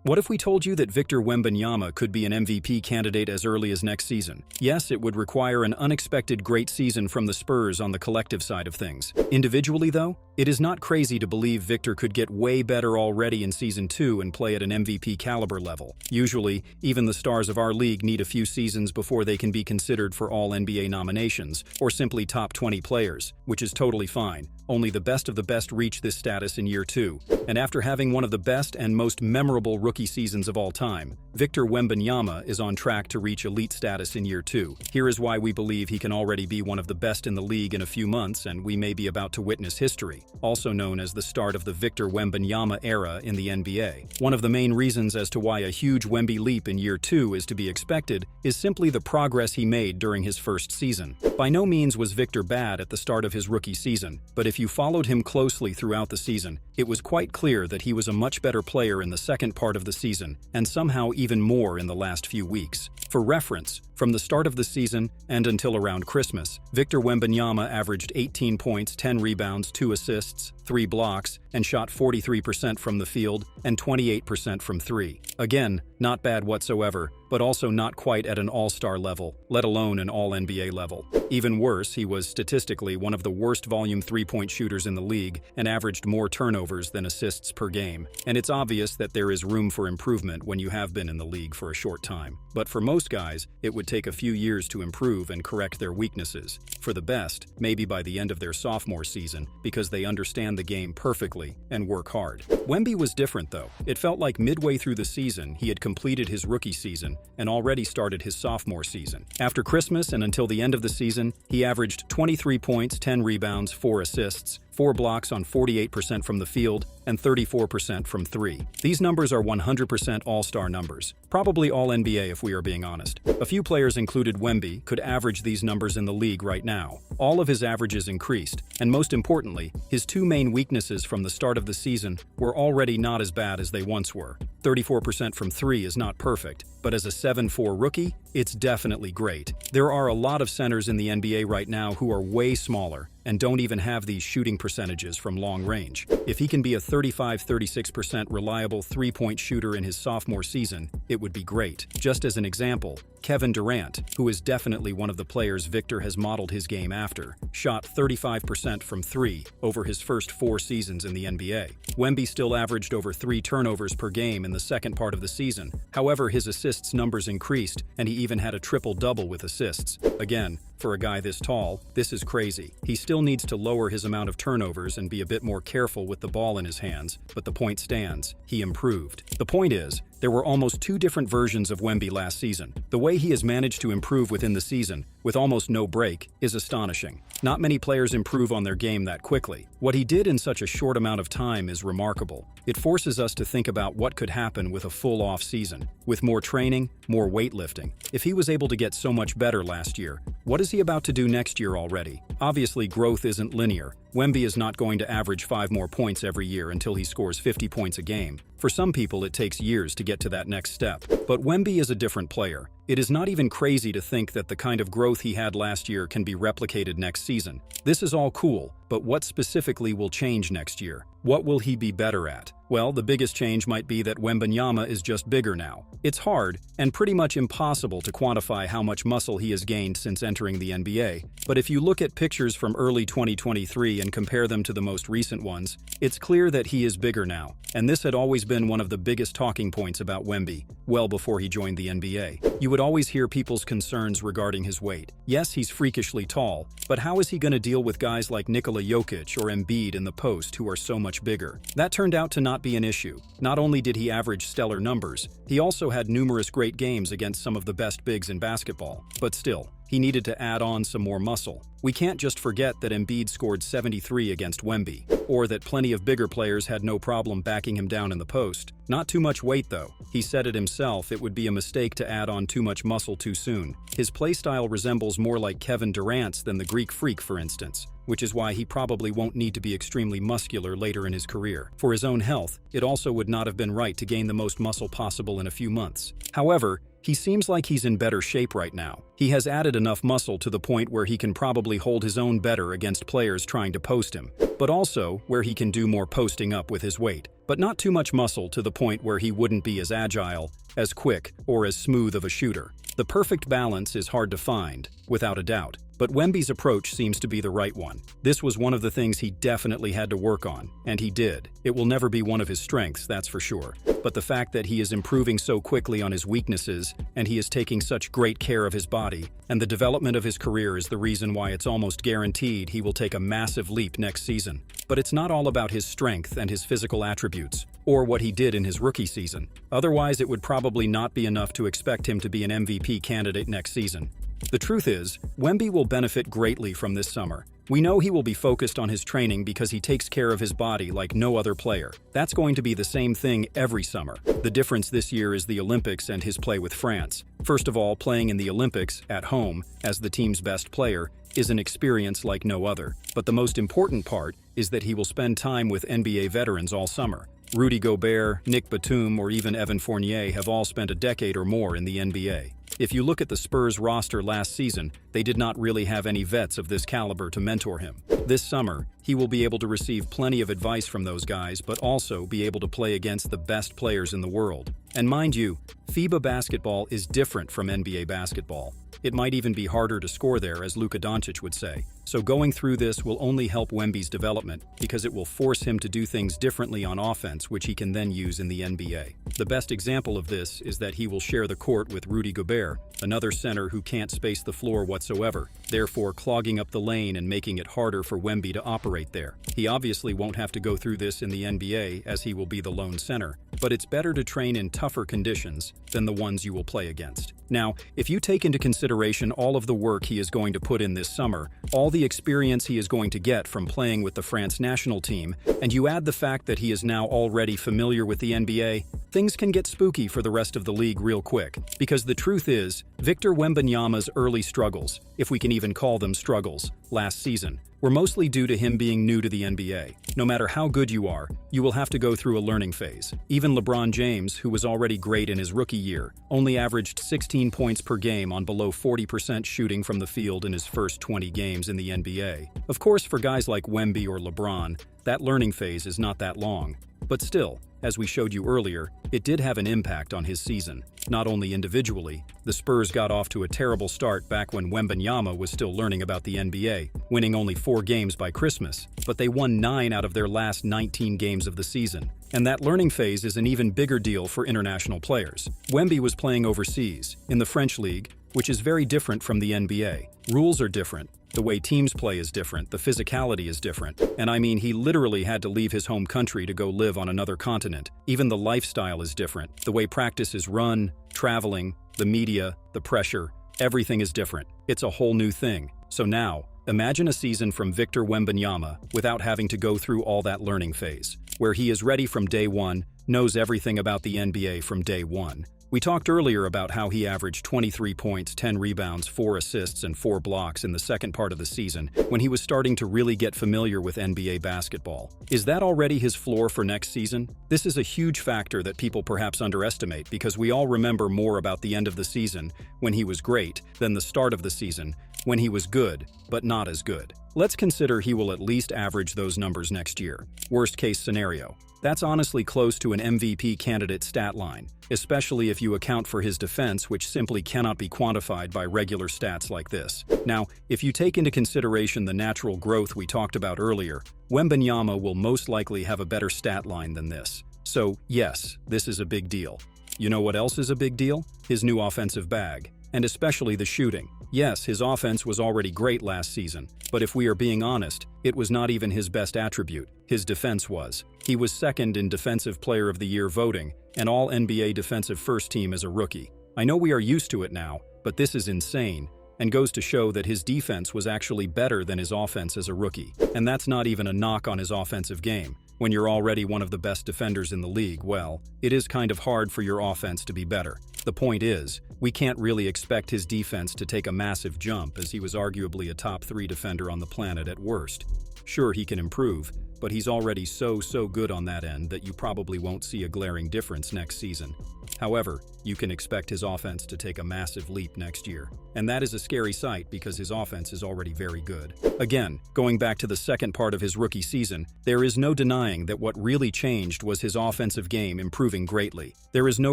What if we told you that Victor Wembanyama could be an MVP candidate as early as next season? Yes, it would require an unexpected great season from the Spurs on the collective side of things. Individually, though, it is not crazy to believe Victor could get way better already in Season 2 and play at an MVP caliber level. Usually, even the stars of our league need a few seasons before they can be considered for all NBA nominations, or simply top 20 players, which is totally fine. Only the best of the best reach this status in year 2. And after having one of the best and most memorable rookie seasons of all time, Victor Wembanyama is on track to reach elite status in year 2. Here is why we believe he can already be one of the best in the league in a few months, and we may be about to witness history, also known as the start of the Victor Wembanyama era in the NBA. One of the main reasons as to why a huge Wemby leap in year 2 is to be expected is simply the progress he made during his first season. By no means was Victor bad at the start of his rookie season, but if you followed him closely throughout the season, it was quite clear that he was a much better player in the second part of the season, and somehow even more in the last few weeks. For reference, from the start of the season and until around Christmas, Victor Wembanyama averaged 18 points, 10 rebounds, 2 assists, 3 blocks, and shot 43% from the field and 28% from 3. Again, not bad whatsoever, but also not quite at an all-star level, let alone an all-NBA level. Even worse, he was statistically one of the worst volume three-point shooters in the league and averaged more turnovers than assists per game. And it's obvious that there is room for improvement when you have been in the league for a short time. But for most guys, it would take a few years to improve and correct their weaknesses. For the best, maybe by the end of their sophomore season, because they understand the game perfectly and work hard. Wemby was different though. It felt like midway through the season, he had completed his rookie season and already started his sophomore season. After Christmas and until the end of the season, he averaged 23 points, 10 rebounds, 4 assists, 4 blocks on 48% from the field, and 34% from 3. These numbers are 100% all-star numbers. Probably all NBA if we are being honest. A few players included Wemby could average these numbers in the league right now. All of his averages increased, and most importantly, his two main weaknesses from the start of the season were already not as bad as they once were. 34% from 3 is not perfect, but as a 7'4" rookie, it's definitely great. There are a lot of centers in the NBA right now who are way smaller and don't even have these shooting percentages from long range. If he can be a 35-36% reliable three-point shooter in his sophomore season, it would be great. Just as an example, Kevin Durant, who is definitely one of the players Victor has modeled his game after, shot 35% from 3 over his first 4 seasons in the NBA. Wemby still averaged over 3 turnovers per game in the second part of the season. However, his assists numbers increased, and he even had a triple-double with assists. Again, for a guy this tall, this is crazy. He still needs to lower his amount of turnovers and be a bit more careful with the ball in his hands, but the point stands. He improved. The point is, there were almost 2 different versions of Wemby last season. The way he has managed to improve within the season, with almost no break, is astonishing. Not many players improve on their game that quickly. What he did in such a short amount of time is remarkable. It forces us to think about what could happen with a full off season, with more training, more weightlifting. If he was able to get so much better last year, what is he about to do next year already? Obviously, growth isn't linear. Wemby is not going to average 5 more points every year until he scores 50 points a game. For some people, it takes years to get to that next step. But Wemby is a different player. It is not even crazy to think that the kind of growth he had last year can be replicated next season. This is all cool, but what specifically will change next year? What will he be better at? Well, the biggest change might be that Wembanyama is just bigger now. It's hard, and pretty much impossible to quantify how much muscle he has gained since entering the NBA. But if you look at pictures from early 2023 and compare them to the most recent ones, it's clear that he is bigger now. And this had always been one of the biggest talking points about Wemby, well before he joined the NBA. You would always hear people's concerns regarding his weight. Yes, he's freakishly tall, but how is he going to deal with guys like Nikola Jokic or Embiid in the post who are so much bigger? That turned out to not be an issue. Not only did he average stellar numbers, he also had numerous great games against some of the best bigs in basketball. But still, he needed to add on some more muscle. We can't just forget that Embiid scored 73 against Wemby, or that plenty of bigger players had no problem backing him down in the post. Not too much weight though. He said it himself, it would be a mistake to add on too much muscle too soon. His playstyle resembles more like Kevin Durant's than the Greek Freak, for instance, which is why he probably won't need to be extremely muscular later in his career. For his own health, it also would not have been right to gain the most muscle possible in a few months. However, He seems like he's in better shape right now. He has added enough muscle to the point where he can probably hold his own better against players trying to post him, but also where he can do more posting up with his weight. But not too much muscle to the point where he wouldn't be as agile, as quick, or as smooth of a shooter. The perfect balance is hard to find, without a doubt. But Wemby's approach seems to be the right one. This was one of the things he definitely had to work on, and he did. It will never be one of his strengths, that's for sure. But the fact that he is improving so quickly on his weaknesses, and he is taking such great care of his body, and the development of his career is the reason why it's almost guaranteed he will take a massive leap next season. But it's not all about his strength and his physical attributes, or what he did in his rookie season. Otherwise, it would probably not be enough to expect him to be an MVP candidate next season. The truth is, Wemby will benefit greatly from this summer. We know he will be focused on his training because he takes care of his body like no other player. That's going to be the same thing every summer. The difference this year is the Olympics and his play with France. First of all, playing in the Olympics, at home, as the team's best player, is an experience like no other. But the most important part is that he will spend time with NBA veterans all summer. Rudy Gobert, Nick Batum, or even Evan Fournier have all spent a decade or more in the NBA. If you look at the Spurs roster last season, they did not really have any vets of this caliber to mentor him. This summer, he will be able to receive plenty of advice from those guys, but also be able to play against the best players in the world. And mind you, FIBA basketball is different from NBA basketball. It might even be harder to score there, as Luka Doncic would say. So going through this will only help Wemby's development because it will force him to do things differently on offense, which he can then use in the NBA. The best example of this is that he will share the court with Rudy Gobert, another center who can't space the floor whatsoever, therefore clogging up the lane and making it harder for Wemby to operate there. He obviously won't have to go through this in the NBA as he will be the lone center, but it's better to train in tougher conditions than the ones you will play against. Now, if you take into consideration all of the work he is going to put in this summer, all the experience he is going to get from playing with the France national team, and you add the fact that he is now already familiar with the NBA, things can get spooky for the rest of the league real quick. Because the truth is, Victor Wembanyama's early struggles, if we can even call them struggles, last season, were mostly due to him being new to the NBA. No matter how good you are, you will have to go through a learning phase. Even LeBron James, who was already great in his rookie year, only averaged 16 points per game on below 40% shooting from the field in his first 20 games in the NBA. Of course, for guys like Wemby or LeBron, that learning phase is not that long. But still, as we showed you earlier, it did have an impact on his season. Not only individually, the Spurs got off to a terrible start back when Wembanyama was still learning about the NBA, winning only 4 games by Christmas, but they won 9 out of their last 19 games of the season. And that learning phase is an even bigger deal for international players. Wemby was playing overseas, in the French league, which is very different from the NBA. Rules are different. The way teams play is different, the physicality is different. And I mean, he literally had to leave his home country to go live on another continent. Even the lifestyle is different. The way practice is run, traveling, the media, the pressure, everything is different. It's a whole new thing. So now, imagine a season from Victor Wembanyama without having to go through all that learning phase, where he is ready from day one, knows everything about the NBA from day one. We talked earlier about how he averaged 23 points, 10 rebounds, 4 assists, and 4 blocks in the second part of the season, when he was starting to really get familiar with NBA basketball. Is that already his floor for next season? This is a huge factor that people perhaps underestimate because we all remember more about the end of the season, when he was great, than the start of the season, when he was good, but not as good. Let's consider he will at least average those numbers next year. Worst case scenario. That's honestly close to an MVP candidate stat line, especially if you account for his defense, which simply cannot be quantified by regular stats like this. Now, if you take into consideration the natural growth we talked about earlier, Wembanyama will most likely have a better stat line than this. So, yes, this is a big deal. You know what else is a big deal? His new offensive bag, and especially the shooting. Yes, his offense was already great last season, but if we are being honest, it was not even his best attribute. His defense was. He was second in Defensive Player of the Year voting, and all NBA defensive first team as a rookie. I know we are used to it now, but this is insane, and goes to show that his defense was actually better than his offense as a rookie. And that's not even a knock on his offensive game. When you're already one of the best defenders in the league, well, it is kind of hard for your offense to be better. The point is, we can't really expect his defense to take a massive jump, as he was arguably a top 3 defender on the planet at worst. Sure, he can improve, but he's already so good on that end that you probably won't see a glaring difference next season. However, you can expect his offense to take a massive leap next year. And that is a scary sight because his offense is already very good. Again, going back to the second part of his rookie season, there is no denying that what really changed was his offensive game improving greatly. There is no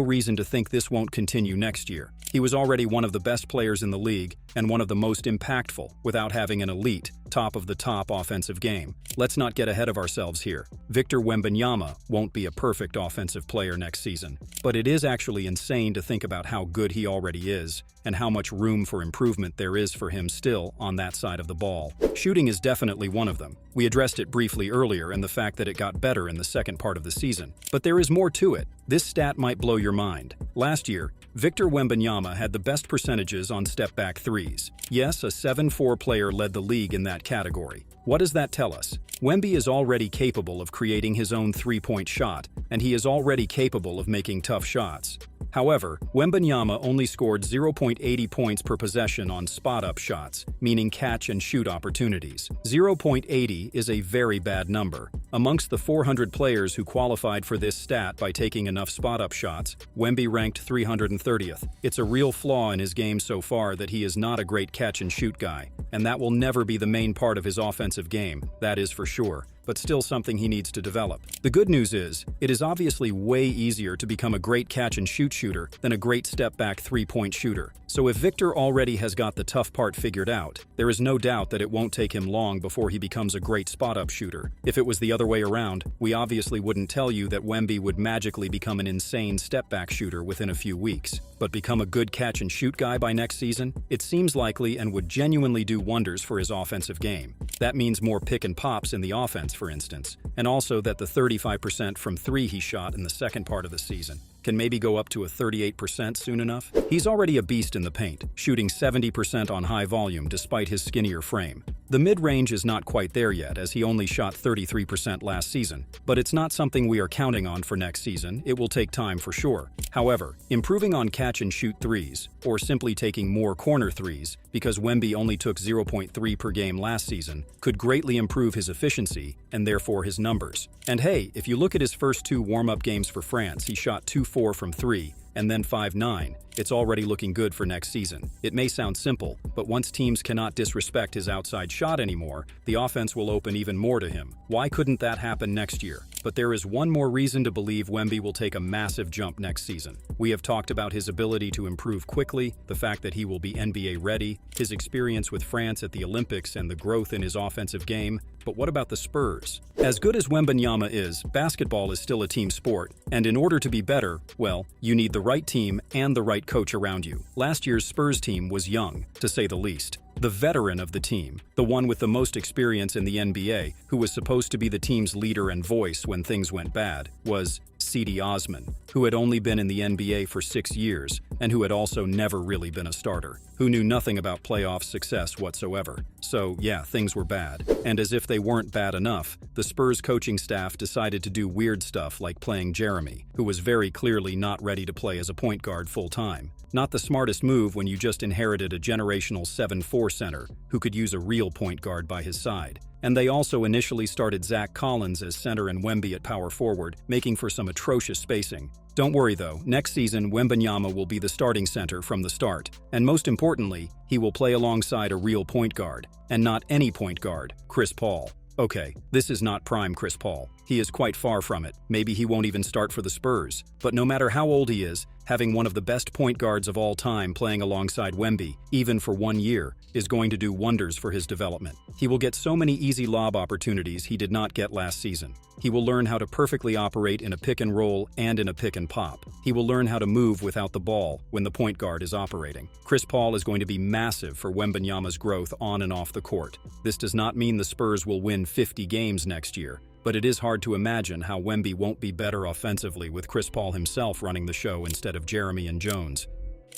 reason to think this won't continue next year. He was already one of the best players in the league and one of the most impactful without having an elite, top-of-the-top offensive game. Let's not get ahead of ourselves here. Victor Wembanyama won't be a perfect offensive player next season, but it is actually insane to think about how good he already is and how much room for improvement there is for him still on that side of the ball. Shooting is definitely one of them. We addressed it briefly earlier and the fact that it got better in the second part of the season. But there is more to it. This stat might blow your mind. Last year, Victor Wembanyama had the best percentages on step-back threes. Yes, a 7-4 player led the league in that category. What does that tell us? Wemby is already capable of creating his own three-point shot, and he is already capable of making tough shots. However, Wembanyama only scored 0.80 points per possession on spot-up shots, meaning catch-and-shoot opportunities. 0.80 is a very bad number. Amongst the 400 players who qualified for this stat by taking enough spot-up shots, Wemby ranked 330th. It's a real flaw in his game so far that he is not a great catch-and-shoot guy, and that will never be the main part of his offensive game, that is for sure, but still something he needs to develop. The good news is, it is obviously way easier to become a great catch-and-shoot shooter than a great step-back three-point shooter. So if Victor already has got the tough part figured out, there is no doubt that it won't take him long before he becomes a great spot-up shooter. If it was the other way around, we obviously wouldn't tell you that Wemby would magically become an insane step-back shooter within a few weeks. But become a good catch-and-shoot guy by next season? It seems likely and would genuinely do wonders for his offensive game. That means more pick and pops in the offense, for instance, and also that the 35% from three he shot in the second part of the season can maybe go up to a 38% soon enough. He's already a beast in the paint, shooting 70% on high volume despite his skinnier frame. The mid-range is not quite there yet, as he only shot 33% last season, but it's not something we are counting on for next season. It will take time for sure. However, improving on catch-and-shoot threes, or simply taking more corner threes, because Wemby only took 0.3 per game last season, could greatly improve his efficiency and therefore his numbers. And hey, if you look at his first two warm-up games for France, he shot 2-4 from three, and then 5-9. It's already looking good for next season. It may sound simple, but once teams cannot disrespect his outside shot anymore, the offense will open even more to him. Why couldn't that happen next year? But there is one more reason to believe Wemby will take a massive jump next season. We have talked about his ability to improve quickly, the fact that he will be NBA ready, his experience with France at the Olympics, and the growth in his offensive game. But what about the Spurs? As good as Wembanyama is, basketball is still a team sport, and in order to be better, well, you need the right team and the right coach around you. Last year's Spurs team was young, to say the least. The veteran of the team, the one with the most experience in the NBA, who was supposed to be the team's leader and voice when things went bad, was C.D. Osman, who had only been in the NBA for 6 years and who had also never really been a starter, who knew nothing about playoff success whatsoever. So yeah, things were bad. And as if they weren't bad enough, the Spurs coaching staff decided to do weird stuff like playing Jeremy, who was very clearly not ready to play as a point guard full-time. Not the smartest move when you just inherited a generational 7-4 center who could use a real point guard by his side. And they also initially started Zach Collins as center and Wemby at power forward, making for some atrocious spacing. Don't worry though, next season Wembanyama will be the starting center from the start. And most importantly, he will play alongside a real point guard. And not any point guard, Chris Paul. Okay, this is not prime Chris Paul. He is quite far from it. Maybe he won't even start for the Spurs. But no matter how old he is, having one of the best point guards of all time playing alongside Wemby, even for 1 year, is going to do wonders for his development. He will get so many easy lob opportunities he did not get last season. He will learn how to perfectly operate in a pick and roll and in a pick and pop. He will learn how to move without the ball when the point guard is operating. Chris Paul is going to be massive for Wembanyama's growth on and off the court. This does not mean the Spurs will win 50 games next year, but it is hard to imagine how Wemby won't be better offensively with Chris Paul himself running the show instead of Jeremy and Jones.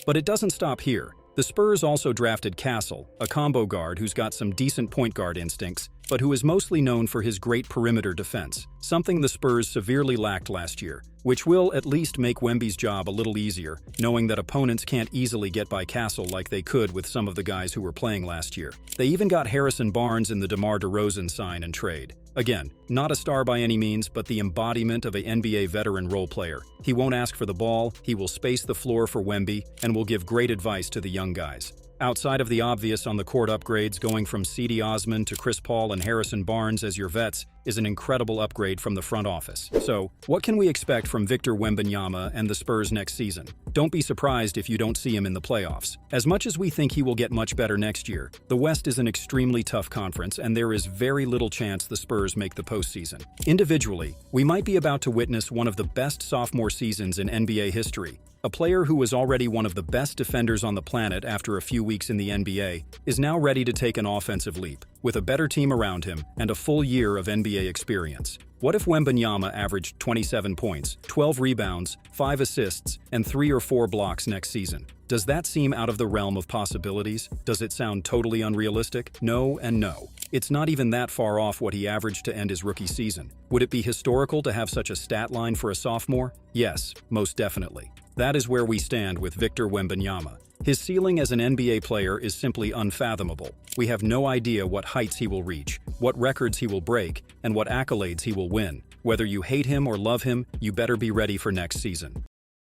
But it doesn't stop here. The Spurs also drafted Castle, a combo guard who's got some decent point guard instincts, but who is mostly known for his great perimeter defense, something the Spurs severely lacked last year, which will at least make Wemby's job a little easier, knowing that opponents can't easily get by Castle like they could with some of the guys who were playing last year. They even got Harrison Barnes in the DeMar DeRozan sign and trade. Again, not a star by any means, but the embodiment of a NBA veteran role player. He won't ask for the ball, he will space the floor for Wemby, and will give great advice to the young guys. Outside of the obvious on-the-court upgrades, going from C.D. Osman to Chris Paul and Harrison Barnes as your vets is an incredible upgrade from the front office. So, what can we expect from Victor Wembanyama and the Spurs next season? Don't be surprised if you don't see him in the playoffs. As much as we think he will get much better next year, the West is an extremely tough conference, and there is very little chance the Spurs make the postseason. Individually, we might be about to witness one of the best sophomore seasons in NBA history. A player who was already one of the best defenders on the planet after a few weeks in the NBA is now ready to take an offensive leap, with a better team around him and a full year of NBA experience. What if Wembanyama averaged 27 points, 12 rebounds, 5 assists, and 3 or 4 blocks next season? Does that seem out of the realm of possibilities? Does it sound totally unrealistic? No and no. It's not even that far off what he averaged to end his rookie season. Would it be historical to have such a stat line for a sophomore? Yes, most definitely. That is where we stand with Victor Wembanyama. His ceiling as an NBA player is simply unfathomable. We have no idea what heights he will reach, what records he will break, and what accolades he will win. Whether you hate him or love him, you better be ready for next season.